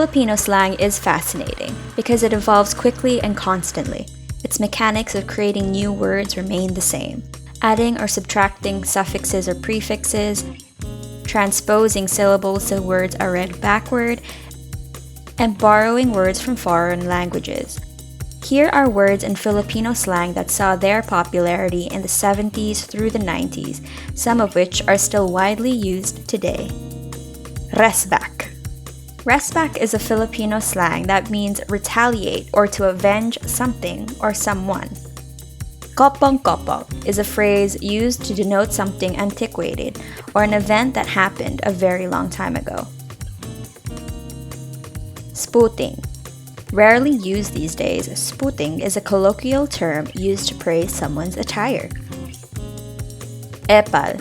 Filipino slang is fascinating because it evolves quickly and constantly. Its mechanics of creating new words remain the same. Adding or subtracting suffixes or prefixes, transposing syllables so words are read backward, and borrowing words from foreign languages. Here are words in Filipino slang that saw their popularity in the 70s through the 90s, some of which are still widely used today. Resback. Resback is a Filipino slang that means retaliate or to avenge something or someone. Kopong-kopong is a phrase used to denote something antiquated or an event that happened a very long time ago. SPUTING. Rarely used these days, SPUTING is a colloquial term used to praise someone's attire. EPAL.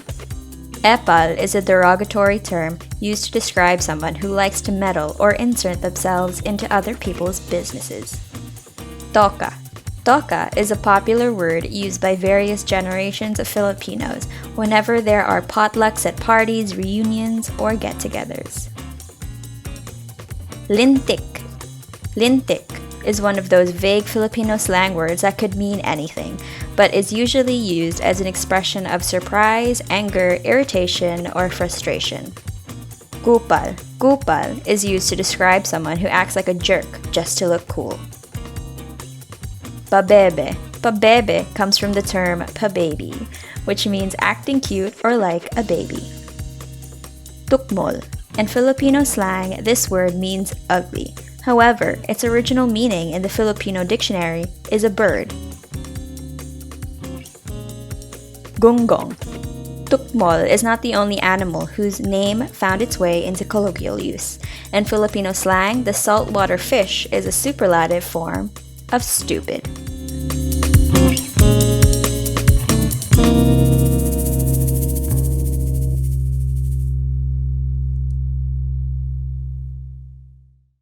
EPAL is a derogatory term used to describe someone who likes to meddle or insert themselves into other people's businesses. Toka. Toka is a popular word used by various generations of Filipinos whenever there are potlucks at parties, reunions, or get-togethers. Lintik. Lintik is one of those vague Filipino slang words that could mean anything, but is usually used as an expression of surprise, anger, irritation, or frustration. KUPAL. KUPAL is used to describe someone who acts like a jerk just to look cool. Pabebe. Pabebe comes from the term pababy, which means acting cute or like a baby. Tukmol. In Filipino slang, this word means ugly. However, its original meaning in the Filipino dictionary is a bird. Gonggong. Tukmol is not the only animal whose name found its way into colloquial use. In Filipino slang, the saltwater fish is a superlative form of stupid.